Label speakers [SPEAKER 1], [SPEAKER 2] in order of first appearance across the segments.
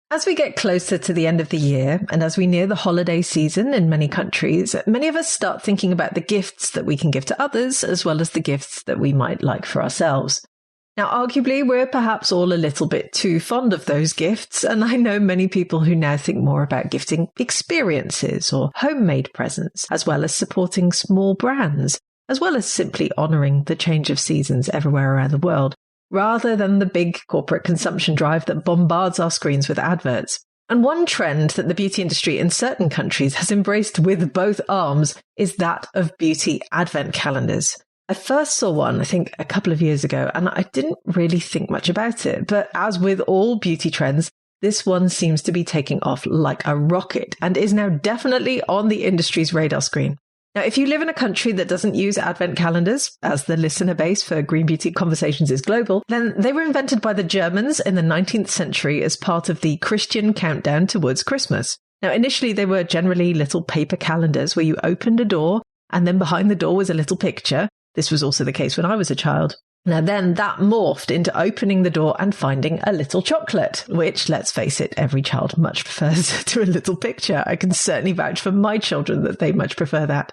[SPEAKER 1] As we get closer to the end of the year and as we near the holiday season in many countries, many of us start thinking about the gifts that we can give to others as well as the gifts that we might like for ourselves. Now, arguably, we're perhaps all a little bit too fond of those gifts, and I know many people who now think more about gifting experiences or homemade presents, as well as supporting small brands, as well as simply honouring the change of seasons everywhere around the world, rather than the big corporate consumption drive that bombards our screens with adverts. And one trend that the beauty industry in certain countries has embraced with both arms is that of beauty advent calendars. I first saw one, I think, a couple of years ago, and I didn't really think much about it. But as with all beauty trends, this one seems to be taking off like a rocket and is now definitely on the industry's radar screen. Now, if you live in a country that doesn't use advent calendars, as the listener base for Green Beauty Conversations is global, then they were invented by the Germans in the 19th century as part of the Christian countdown towards Christmas. Now, initially, they were generally little paper calendars where you opened a door and then behind the door was a little picture. This was also the case when I was a child. Now then, that morphed into opening the door and finding a little chocolate, which, let's face it, every child much prefers to a little picture. I can certainly vouch for my children that they much prefer that.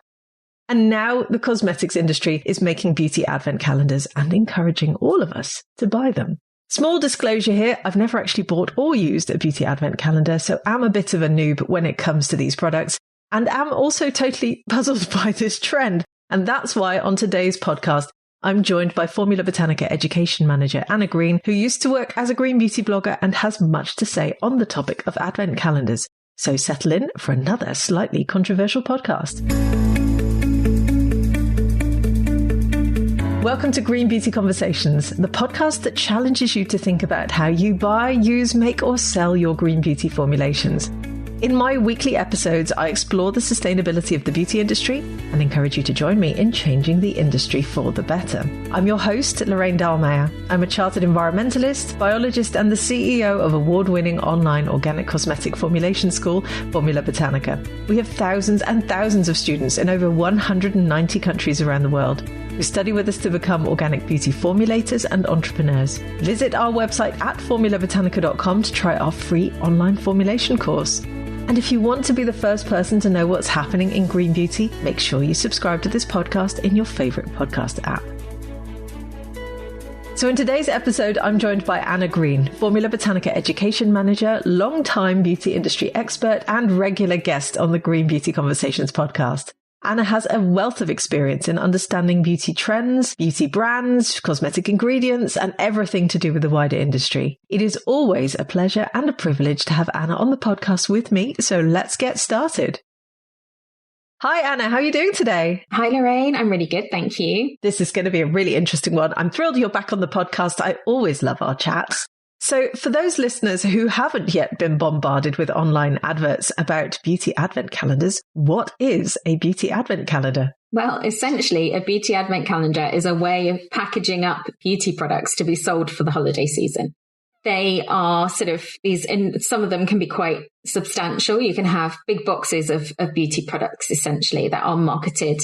[SPEAKER 1] And now the cosmetics industry is making beauty advent calendars and encouraging all of us to buy them. Small disclosure here, I've never actually bought or used a beauty advent calendar, so I'm a bit of a noob when it comes to these products, and am also totally puzzled by this trend. And that's why on today's podcast, I'm joined by Formula Botanica Education Manager Anna Green, who used to work as a green beauty blogger and has much to say on the topic of advent calendars. So settle in for another slightly controversial podcast. Welcome to Green Beauty Conversations, the podcast that challenges you to think about how you buy, use, make or sell your green beauty formulations. In my weekly episodes, I explore the sustainability of the beauty industry and encourage you to join me in changing the industry for the better. I'm your host, Lorraine Dallmeier. I'm a chartered environmentalist, biologist, and the CEO of award-winning online organic cosmetic formulation school, Formula Botanica. We have thousands and thousands of students in over 190 countries around the world who study with us to become organic beauty formulators and entrepreneurs. Visit our website at formulabotanica.com to try our free online formulation course. And if you want to be the first person to know what's happening in green beauty, make sure you subscribe to this podcast in your favorite podcast app. So in today's episode, I'm joined by Anna Green, Formula Botanica Education Manager, longtime beauty industry expert, and regular guest on the Green Beauty Conversations podcast. Anna has a wealth of experience in understanding beauty trends, beauty brands, cosmetic ingredients, and everything to do with the wider industry. It is always a pleasure and a privilege to have Anna on the podcast with me, so let's get started. Hi, Anna. How are you doing today?
[SPEAKER 2] Hi, Lorraine. I'm really good. Thank you.
[SPEAKER 1] This is going to be a really interesting one. I'm thrilled you're back on the podcast. I always love our chats. So for those listeners who haven't yet been bombarded with online adverts about beauty advent calendars, what is a beauty advent calendar?
[SPEAKER 2] Well, essentially, a beauty advent calendar is a way of packaging up beauty products to be sold for the holiday season. They are sort of these, and some of them can be quite substantial. You can have big boxes of beauty products, essentially, that are marketed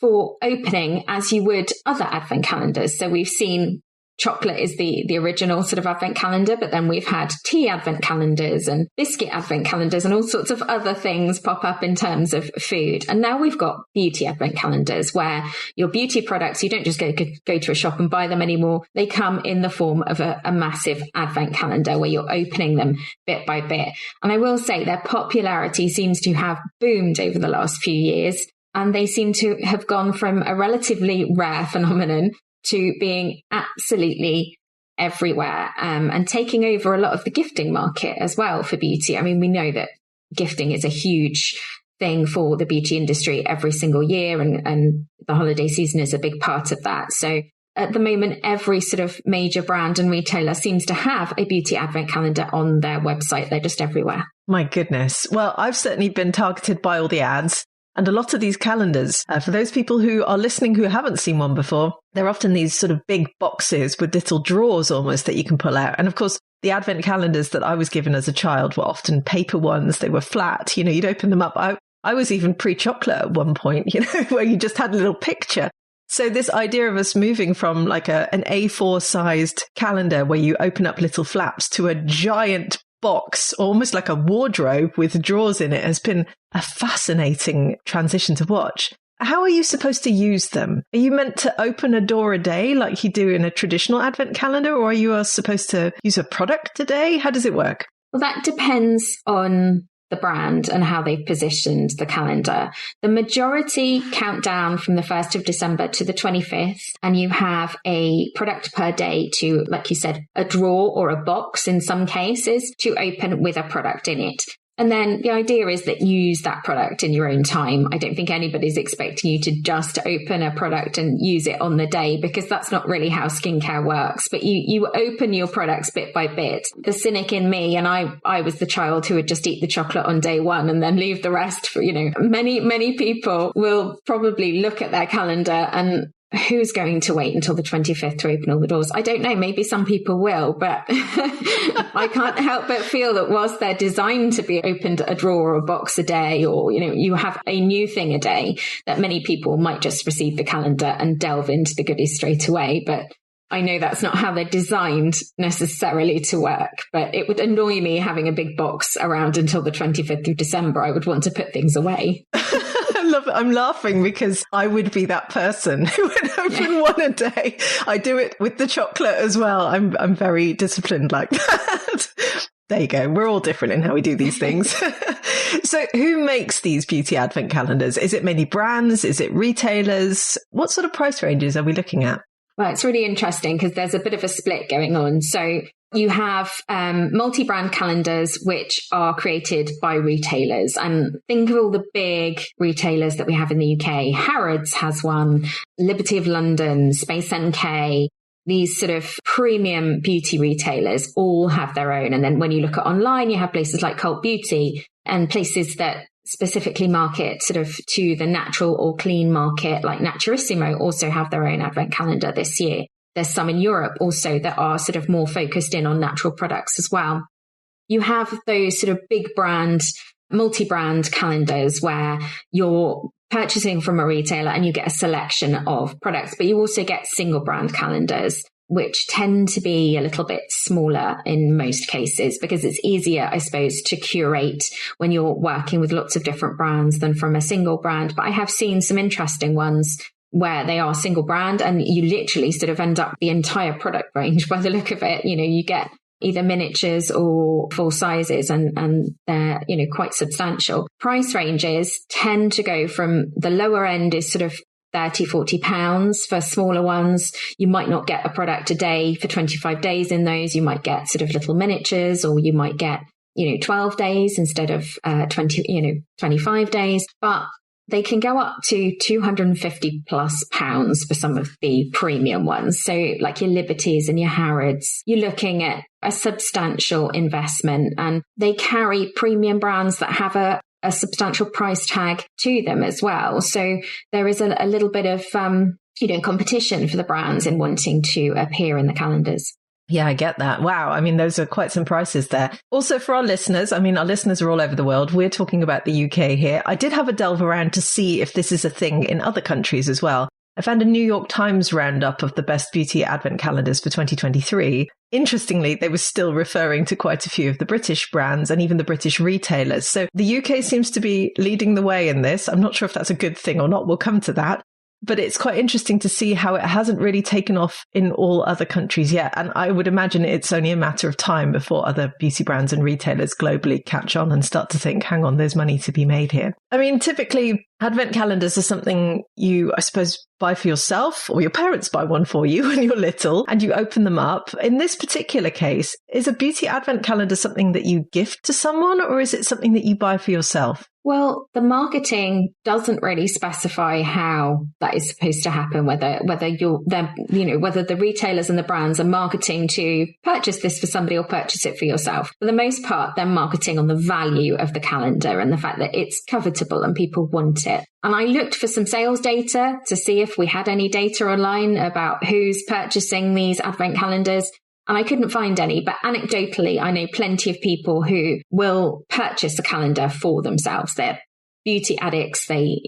[SPEAKER 2] for opening as you would other advent calendars. So we've seen chocolate is the original sort of advent calendar, but then we've had tea advent calendars and biscuit advent calendars and all sorts of other things pop up in terms of food. And now we've got beauty advent calendars where your beauty products, you don't just go to a shop and buy them anymore. They come in the form of a massive advent calendar where you're opening them bit by bit. And I will say their popularity seems to have boomed over the last few years. And they seem to have gone from a relatively rare phenomenon to being absolutely everywhere, and taking over a lot of the gifting market as well for beauty. I mean, we know that gifting is a huge thing for the beauty industry every single year, and the holiday season is a big part of that. So at the moment, every sort of major brand and retailer seems to have a beauty advent calendar on their website. They're just everywhere.
[SPEAKER 1] My goodness. Well, I've certainly been targeted by all the ads. And a lot of these calendars, for those people who are listening who haven't seen one before, they're often these sort of big boxes with little drawers almost that you can pull out. And of course, the advent calendars that I was given as a child were often paper ones. They were flat. You'd open them up. I was even pre-chocolate at one point, where you just had a little picture. So this idea of us moving from like an A4 sized calendar where you open up little flaps to a giant box, almost like a wardrobe with drawers in it, has been a fascinating transition to watch. How are you supposed to use them? Are you meant to open a door a day like you do in a traditional advent calendar, or are you supposed to use a product a day? How does it work?
[SPEAKER 2] Well, that depends on the brand and how they've positioned the calendar. The majority count down from the 1st of December to the 25th, and you have a product per day to, like you said, a drawer or a box in some cases to open with a product in it. And then the idea is that you use that product in your own time. I don't think anybody's expecting you to just open a product and use it on the day, because that's not really how skincare works. But you open your products bit by bit. The cynic in me, and I was the child who would just eat the chocolate on day one and then leave the rest for, many people will probably look at their calendar and who's going to wait until the 25th to open all the doors? I don't know. Maybe some people will, but I can't help but feel that whilst they're designed to be opened a drawer or a box a day, or, you have a new thing a day, that many people might just receive the calendar and delve into the goodies straight away. But I know that's not how they're designed necessarily to work, but it would annoy me having a big box around until the 25th of December. I would want to put things away.
[SPEAKER 1] I'm laughing because I would be that person who would open one a day. I do it with the chocolate as well. I'm very disciplined like that. There you go. We're all different in how we do these things. So who makes these beauty advent calendars? Is it mainly brands? Is it retailers? What sort of price ranges are we looking at?
[SPEAKER 2] Well, it's really interesting because there's a bit of a split going on. So you have multi-brand calendars, which are created by retailers. And think of all the big retailers that we have in the UK. Harrods has one, Liberty of London, Space NK. These sort of premium beauty retailers all have their own. And then when you look at online, you have places like Cult Beauty and places that specifically market sort of to the natural or clean market, like Naturissimo, also have their own advent calendar this year. There's some in Europe also that are sort of more focused in on natural products as well. You have those sort of big brand, multi-brand calendars where you're purchasing from a retailer and you get a selection of products, but you also get single brand calendars, which tend to be a little bit smaller in most cases because it's easier, I suppose, to curate when you're working with lots of different brands than from a single brand. But I have seen some interesting ones where they are single brand and you literally sort of end up the entire product range by the look of it. You get either miniatures or full sizes and they're, quite substantial. Price ranges tend to go from the lower end is sort of 30, 40 pounds for smaller ones. You might not get a product a day for 25 days in those. You might get sort of little miniatures, or you might get, 12 days instead of 25 days. But they can go up to 250 plus pounds for some of the premium ones. So like your Liberties and your Harrods, you're looking at a substantial investment, and they carry premium brands that have a substantial price tag to them as well. So there is a little bit of, competition for the brands in wanting to appear in the calendars.
[SPEAKER 1] Yeah, I get that. Wow. I mean, those are quite some prices there. Also for our listeners, our listeners are all over the world. We're talking about the UK here. I did have a delve around to see if this is a thing in other countries as well. I found a New York Times roundup of the best beauty advent calendars for 2023. Interestingly, they were still referring to quite a few of the British brands and even the British retailers. So the UK seems to be leading the way in this. I'm not sure if that's a good thing or not. We'll come to that. But it's quite interesting to see how it hasn't really taken off in all other countries yet. And I would imagine it's only a matter of time before other beauty brands and retailers globally catch on and start to think, hang on, there's money to be made here. Typically, advent calendars are something you, I suppose, buy for yourself, or your parents buy one for you when you're little and you open them up. In this particular case, is a beauty advent calendar something that you gift to someone, or is it something that you buy for yourself?
[SPEAKER 2] Well, the marketing doesn't really specify how that is supposed to happen, whether the retailers and the brands are marketing to purchase this for somebody or purchase it for yourself. For the most part, they're marketing on the value of the calendar and the fact that it's covetable and people want it. And I looked for some sales data to see if we had any data online about who's purchasing these advent calendars. And I couldn't find any, but anecdotally, I know plenty of people who will purchase a calendar for themselves. They're beauty addicts. They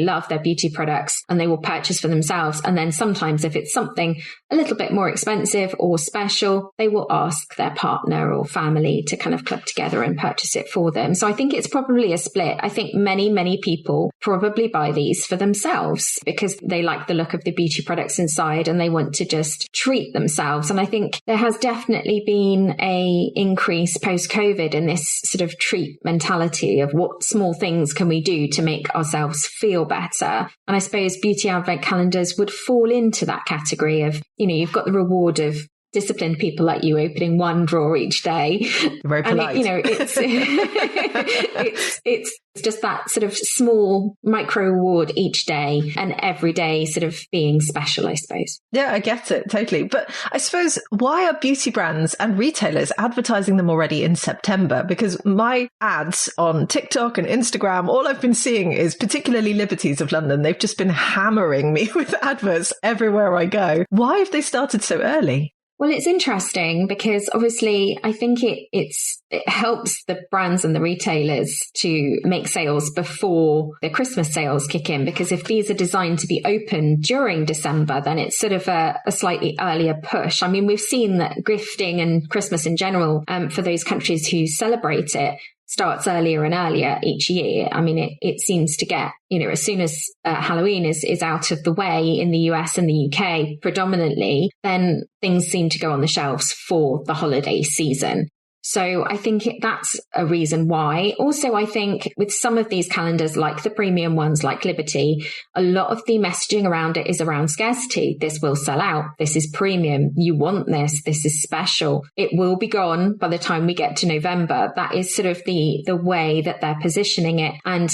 [SPEAKER 2] love their beauty products and they will purchase for themselves. And then sometimes if it's something a little bit more expensive or special, they will ask their partner or family to kind of club together and purchase it for them. So I think it's probably a split. I think many people probably buy these for themselves because they like the look of the beauty products inside and they want to just treat themselves. And I think there has definitely been a increase post-COVID in this sort of treat mentality of what small things can we do to make ourselves feel better. And I suppose beauty advent calendars would fall into that category of, you've got the reward of disciplined people like you opening one drawer each day.
[SPEAKER 1] Very polite.
[SPEAKER 2] And it's just that sort of small micro reward each day and every day sort of being special, I suppose.
[SPEAKER 1] Yeah, I get it totally. But I suppose why are beauty brands and retailers advertising them already in September? Because my ads on TikTok and Instagram, all I've been seeing is particularly Liberties of London. They've just been hammering me with adverts everywhere I go. Why have they started so early?
[SPEAKER 2] Well, it's interesting because obviously I think it helps the brands and the retailers to make sales before the Christmas sales kick in, because if these are designed to be open during December, then it's sort of a slightly earlier push. I mean, we've seen that gifting and Christmas in general, for those countries who celebrate it, starts earlier and earlier each year. I mean, it seems to get, as soon as Halloween is out of the way in the US and the UK predominantly, then things seem to go on the shelves for the holiday season. So I think that's a reason why. Also, I think with some of these calendars, like the premium ones like Liberty, a lot of the messaging around it is around scarcity. This will sell out. This is premium. You want this. This is special. It will be gone by the time we get to November. That is sort of the way that they're positioning it. And,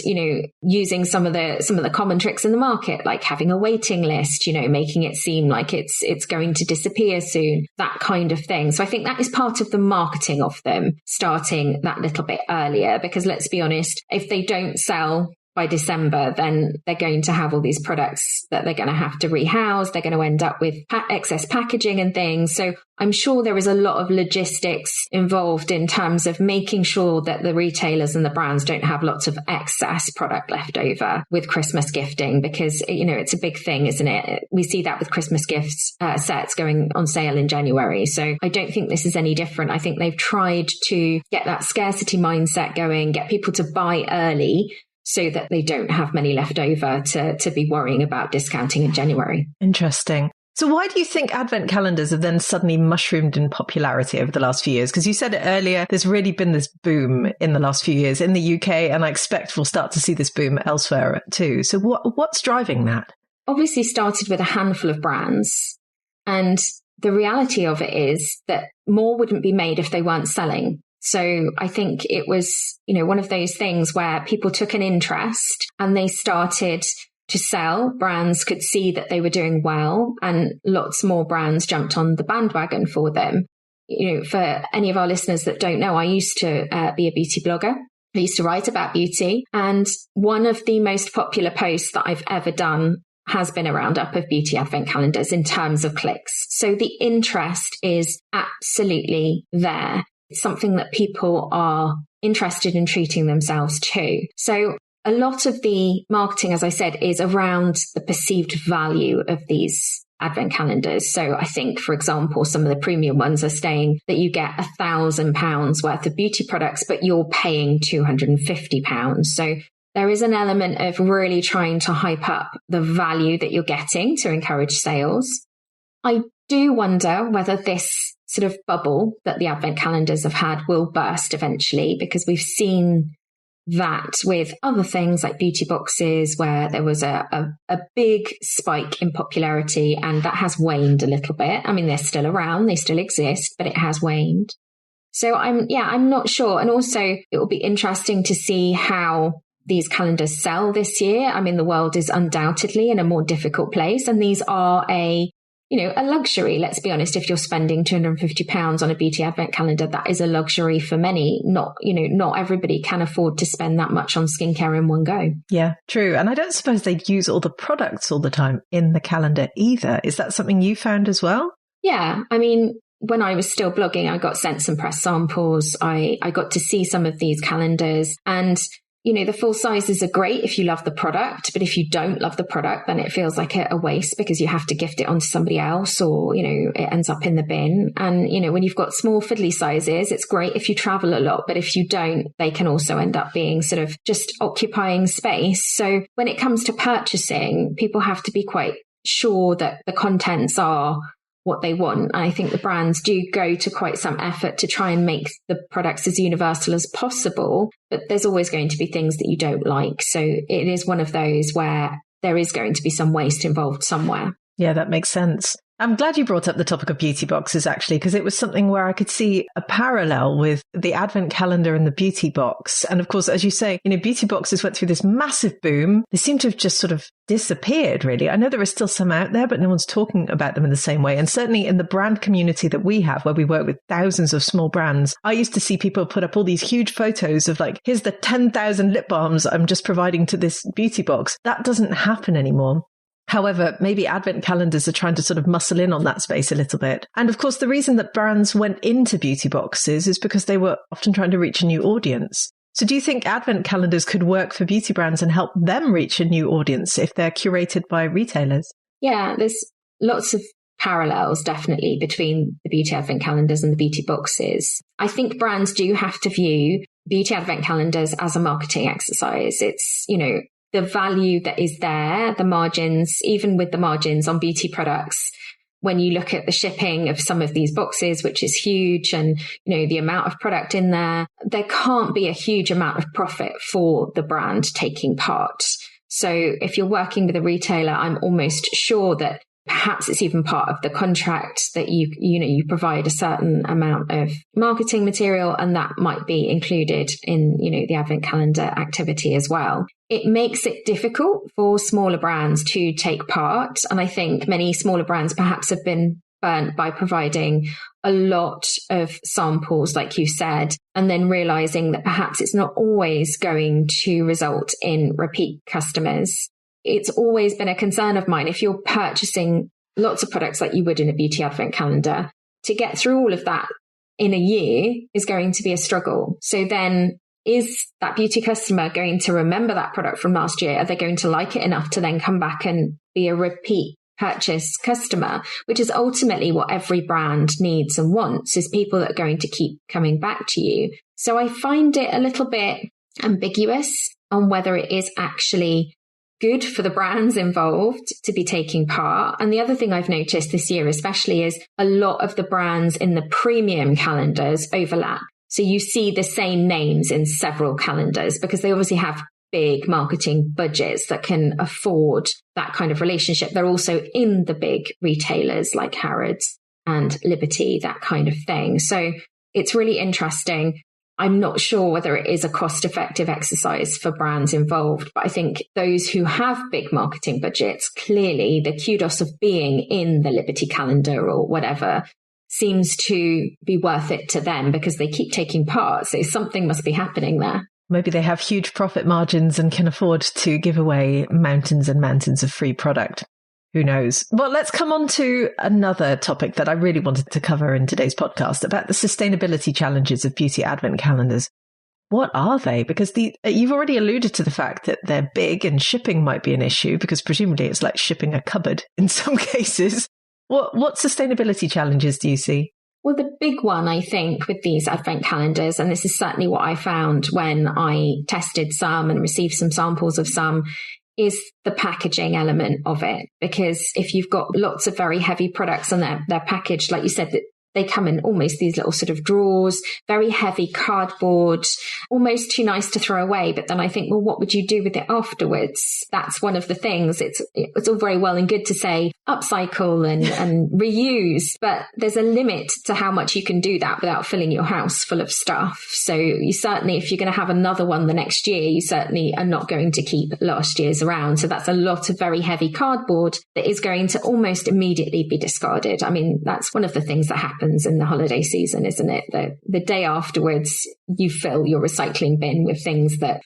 [SPEAKER 2] using some of the common tricks in the market, like having a waiting list, making it seem like it's going to disappear soon, that kind of thing. So I think that is part of the marketing of them starting that little bit earlier, because let's be honest, if they don't sell by December, then they're going to have all these products that they're going to have to rehouse. They're going to end up with excess packaging and things. So I'm sure there is a lot of logistics involved in terms of making sure that the retailers and the brands don't have lots of excess product left over with Christmas gifting, because, it's a big thing, isn't it? We see that with Christmas gifts sets going on sale in January. So I don't think this is any different. I think they've tried to get that scarcity mindset going, get people to buy early, so that they don't have many left over to be worrying about discounting in January.
[SPEAKER 1] Interesting. So why do you think advent calendars have then suddenly mushroomed in popularity over the last few years? Because you said it earlier, there's really been this boom in the last few years in the UK, and I expect we'll start to see this boom elsewhere too. So what's driving that?
[SPEAKER 2] Obviously started with a handful of brands, and the reality of it is that more wouldn't be made if they weren't selling. So I think it was, one of those things where people took an interest and they started to sell. Brands could see that they were doing well, and lots more brands jumped on the bandwagon for them. For any of our listeners that don't know, I used to be a beauty blogger. I used to write about beauty, and one of the most popular posts that I've ever done has been a roundup of beauty advent calendars in terms of clicks. So the interest is absolutely there. It's something that people are interested in treating themselves to. So a lot of the marketing, as I said, is around the perceived value of these advent calendars. So I think, for example, some of the premium ones are saying that you get £1,000 worth of beauty products, but you're paying £250. So there is an element of really trying to hype up the value that you're getting to encourage sales. I do wonder whether this sort of bubble that the advent calendars have had will burst eventually, because we've seen that with other things like beauty boxes, where there was a big spike in popularity, and that has waned a little bit. I mean, they're still around, they still exist, but it has waned. So I'm not sure. And also it will be interesting to see how these calendars sell this year. I mean, the world is undoubtedly in a more difficult place, and these are a luxury. Let's be honest, if you're spending £250 on a beauty advent calendar, that is a luxury for many. Not everybody can afford to spend that much on skincare in one go. Yeah,
[SPEAKER 1] true. And I don't suppose they'd use all the products all the time in the calendar either. Is that something you found as well?
[SPEAKER 2] Yeah. I mean, when I was still blogging, I got sent some press samples. I got to see some of these calendars, and the full sizes are great if you love the product, but if you don't love the product, then it feels like a waste because you have to gift it onto somebody else, or, it ends up in the bin. And, when you've got small fiddly sizes, it's great if you travel a lot, but if you don't, they can also end up being sort of just occupying space. So when it comes to purchasing, people have to be quite sure that the contents are what they want. And I think the brands do go to quite some effort to try and make the products as universal as possible, but there's always going to be things that you don't like. So it is one of those where there is going to be some waste involved somewhere.
[SPEAKER 1] Yeah, that makes sense. I'm glad you brought up the topic of beauty boxes, actually, because it was something where I could see a parallel with the advent calendar and the beauty box. And of course, as you say, beauty boxes went through this massive boom. They seem to have just sort of disappeared, really. I know there are still some out there, but no one's talking about them in the same way. And certainly in the brand community that we have, where we work with thousands of small brands, I used to see people put up all these huge photos of like, here's the 10,000 lip balms I'm just providing to this beauty box. That doesn't happen anymore. However, maybe advent calendars are trying to sort of muscle in on that space a little bit. And of course, the reason that brands went into beauty boxes is because they were often trying to reach a new audience. So do you think advent calendars could work for beauty brands and help them reach a new audience if they're curated by retailers?
[SPEAKER 2] Yeah, there's lots of parallels definitely between the beauty advent calendars and the beauty boxes. I think brands do have to view beauty advent calendars as a marketing exercise. It's, the value that is there, the margins, even with the margins on beauty products, when you look at the shipping of some of these boxes, which is huge, and, the amount of product in there can't be a huge amount of profit for the brand taking part. So if you're working with a retailer, I'm almost sure that perhaps it's even part of the contract that you provide a certain amount of marketing material, and that might be included in, the advent calendar activity as well. It makes it difficult for smaller brands to take part. And I think many smaller brands perhaps have been burnt by providing a lot of samples, like you said, and then realizing that perhaps it's not always going to result in repeat customers. It's always been a concern of mine. If you're purchasing lots of products like you would in a beauty advent calendar, to get through all of that in a year is going to be a struggle. So then, is that beauty customer going to remember that product from last year? Are they going to like it enough to then come back and be a repeat purchase customer, which is ultimately what every brand needs and wants, is people that are going to keep coming back to you. So I find it a little bit ambiguous on whether it is actually good for the brands involved to be taking part. And the other thing I've noticed this year especially is a lot of the brands in the premium calendars overlap. So you see the same names in several calendars because they obviously have big marketing budgets that can afford that kind of relationship. They're also in the big retailers like Harrods and Liberty, that kind of thing. So it's really interesting. I'm not sure whether it is a cost-effective exercise for brands involved, but I think those who have big marketing budgets, clearly the kudos of being in the Liberty calendar or whatever seems to be worth it to them because they keep taking part. So something must be happening there.
[SPEAKER 1] Maybe they have huge profit margins and can afford to give away mountains and mountains of free product. Who knows? Well, let's come on to another topic that I really wanted to cover in today's podcast about the sustainability challenges of beauty advent calendars. What are they? Because you've already alluded to the fact that they're big and shipping might be an issue because presumably it's like shipping a cupboard in some cases. What sustainability challenges do you see?
[SPEAKER 2] Well, the big one, I think, with these advent calendars, and this is certainly what I found when I tested some and received some samples of some, is the packaging element of it. Because if you've got lots of very heavy products and they're packaged, like you said, that they come in almost these little sort of drawers, very heavy cardboard, almost too nice to throw away. But then I think, well, what would you do with it afterwards? That's one of the things. It's all very well and good to say upcycle and reuse, but there's a limit to how much you can do that without filling your house full of stuff. So you certainly, if you're going to have another one the next year, you certainly are not going to keep last year's around. So that's a lot of very heavy cardboard that is going to almost immediately be discarded. I mean, that's one of the things that happens in the holiday season, isn't it? The day afterwards, you fill your recycling bin with things that,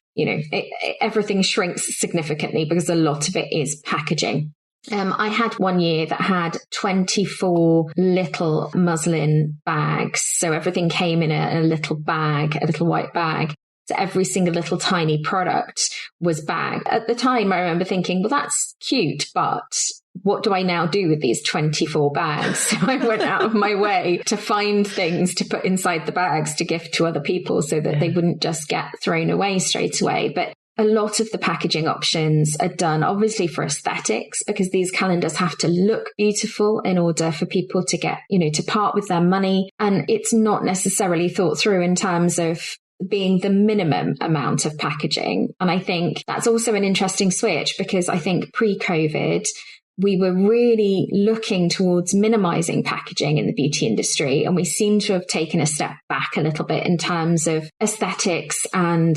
[SPEAKER 2] everything shrinks significantly because a lot of it is packaging. I had one year that had 24 little muslin bags. So everything came in a little bag, a little white bag. So every single little tiny product was bagged. At the time, I remember thinking, well, that's cute, but what do I now do with these 24 bags? So I went out of my way to find things to put inside the bags to gift to other people so that they wouldn't just get thrown away straight away. But a lot of the packaging options are done obviously for aesthetics, because these calendars have to look beautiful in order for people to get, to part with their money. And it's not necessarily thought through in terms of being the minimum amount of packaging. And I think that's also an interesting switch, because I think pre-COVID, we were really looking towards minimizing packaging in the beauty industry. And we seem to have taken a step back a little bit in terms of aesthetics and,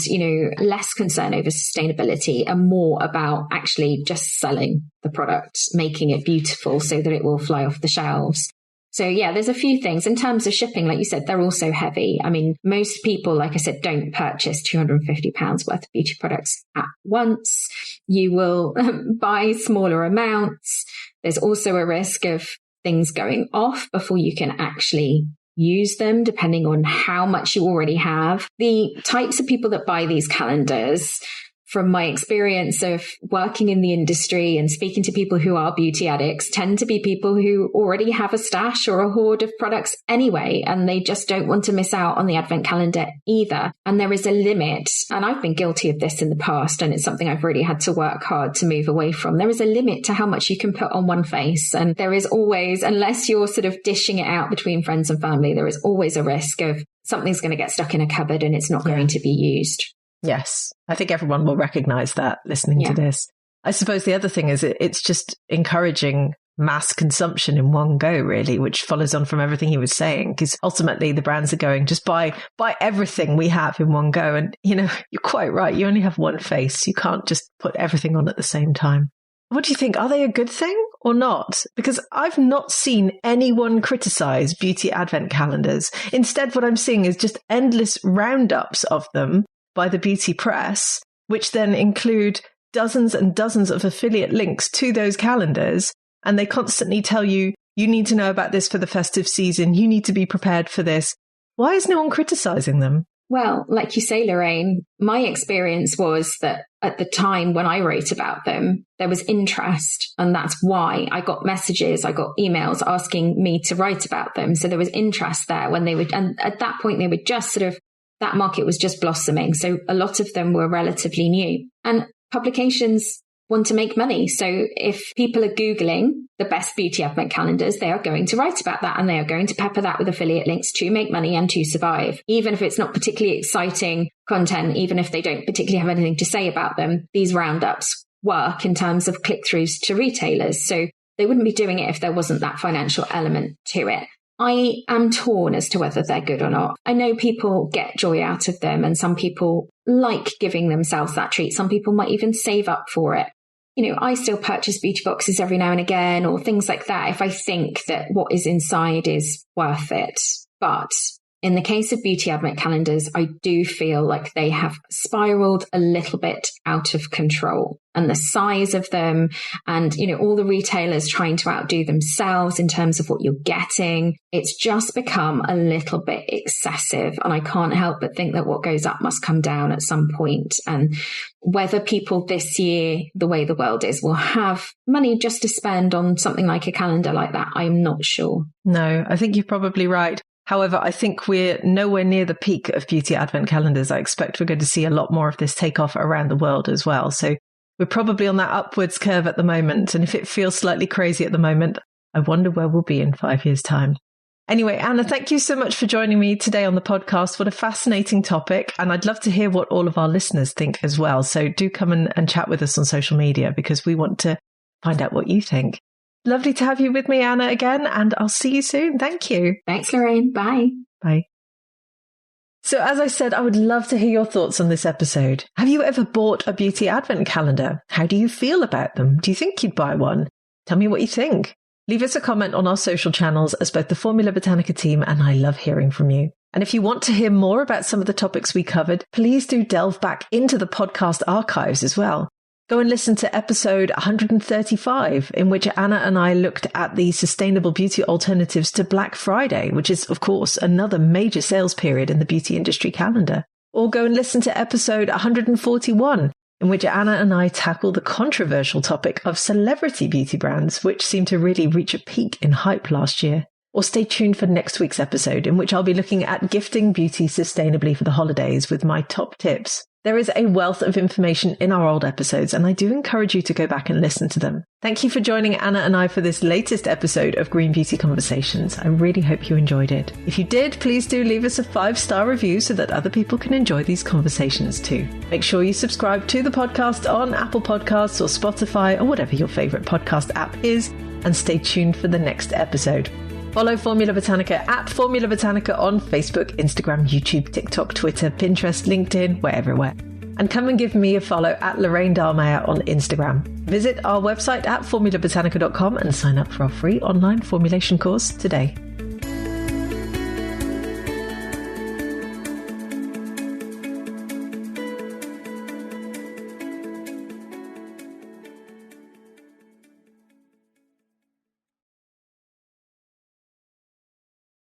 [SPEAKER 2] less concern over sustainability and more about actually just selling the product, making it beautiful so that it will fly off the shelves. So yeah, there's a few things in terms of shipping. Like you said, they're also heavy. I mean, most people, like I said, don't purchase £250 worth of beauty products at once. You will buy smaller amounts. There's also a risk of things going off before you can actually use them, depending on how much you already have. The types of people that buy these calendars, from my experience of working in the industry and speaking to people who are beauty addicts, tend to be people who already have a stash or a hoard of products anyway, and they just don't want to miss out on the advent calendar either. And there is a limit, and I've been guilty of this in the past, and it's something I've really had to work hard to move away from. There is a limit to how much you can put on one face, and there is always, unless you're sort of dishing it out between friends and family, there is always a risk of something's going to get stuck in a cupboard and it's not going to be used.
[SPEAKER 1] Yes, I think everyone will recognize that listening to this. I suppose the other thing is it's just encouraging mass consumption in one go, really, which follows on from everything he was saying, because ultimately the brands are going, just buy everything we have in one go. And, you're quite right. You only have one face. You can't just put everything on at the same time. What do you think? Are they a good thing or not? Because I've not seen anyone criticize beauty advent calendars. Instead, what I'm seeing is just endless roundups of them by the beauty press, which then include dozens and dozens of affiliate links to those calendars. And they constantly tell you, you need to know about this for the festive season. You need to be prepared for this. Why is no one criticizing them?
[SPEAKER 2] Well, like you say, Lorraine, my experience was that at the time when I wrote about them, there was interest. And that's why I got messages, I got emails asking me to write about them. So there was interest there when they would, and at that point they would just sort of, that market was just blossoming. So a lot of them were relatively new, and publications want to make money. So if people are Googling the best beauty advent calendars, they are going to write about that, and they are going to pepper that with affiliate links to make money and to survive. Even if it's not particularly exciting content, even if they don't particularly have anything to say about them, these roundups work in terms of click-throughs to retailers. So they wouldn't be doing it if there wasn't that financial element to it. I am torn as to whether they're good or not. I know people get joy out of them, and some people like giving themselves that treat. Some people might even save up for it. I still purchase beauty boxes every now and again, or things like that, if I think that what is inside is worth it. But in the case of beauty advent calendars, I do feel like they have spiraled a little bit out of control. And the size of them and, all the retailers trying to outdo themselves in terms of what you're getting, it's just become a little bit excessive. And I can't help but think that what goes up must come down at some point. And whether people this year, the way the world is, will have money just to spend on something like a calendar like that, I'm not sure.
[SPEAKER 1] No, I think you're probably right. However, I think we're nowhere near the peak of beauty advent calendars. I expect we're going to see a lot more of this take off around the world as well. So we're probably on that upwards curve at the moment. And if it feels slightly crazy at the moment, I wonder where we'll be in 5 years' time. Anyway, Anna, thank you so much for joining me today on the podcast. What a fascinating topic. And I'd love to hear what all of our listeners think as well. So do come and chat with us on social media, because we want to find out what you think. Lovely to have you with me, Anna, again, and I'll see you soon. Thank you.
[SPEAKER 2] Thanks, Lorraine. Bye.
[SPEAKER 1] Bye. So as I said, I would love to hear your thoughts on this episode. Have you ever bought a beauty advent calendar? How do you feel about them? Do you think you'd buy one? Tell me what you think. Leave us a comment on our social channels, as both the Formula Botanica team and I love hearing from you. And if you want to hear more about some of the topics we covered, please do delve back into the podcast archives as well. Go and listen to episode 135, in which Anna and I looked at the sustainable beauty alternatives to Black Friday, which is, of course, another major sales period in the beauty industry calendar. Or go and listen to episode 141, in which Anna and I tackle the controversial topic of celebrity beauty brands, which seemed to really reach a peak in hype last year. Or stay tuned for next week's episode, in which I'll be looking at gifting beauty sustainably for the holidays with my top tips. There is a wealth of information in our old episodes, and I do encourage you to go back and listen to them. Thank you for joining Anna and I for this latest episode of Green Beauty Conversations. I really hope you enjoyed it. If you did, please do leave us a 5-star review so that other people can enjoy these conversations too. Make sure you subscribe to the podcast on Apple Podcasts or Spotify or whatever your favorite podcast app is, and stay tuned for the next episode. Follow Formula Botanica at Formula Botanica on Facebook, Instagram, YouTube, TikTok, Twitter, Pinterest, LinkedIn, we're everywhere. And come and give me a follow at Lorraine Dallmeier on Instagram. Visit our website at formulabotanica.com and sign up for our free online formulation course today.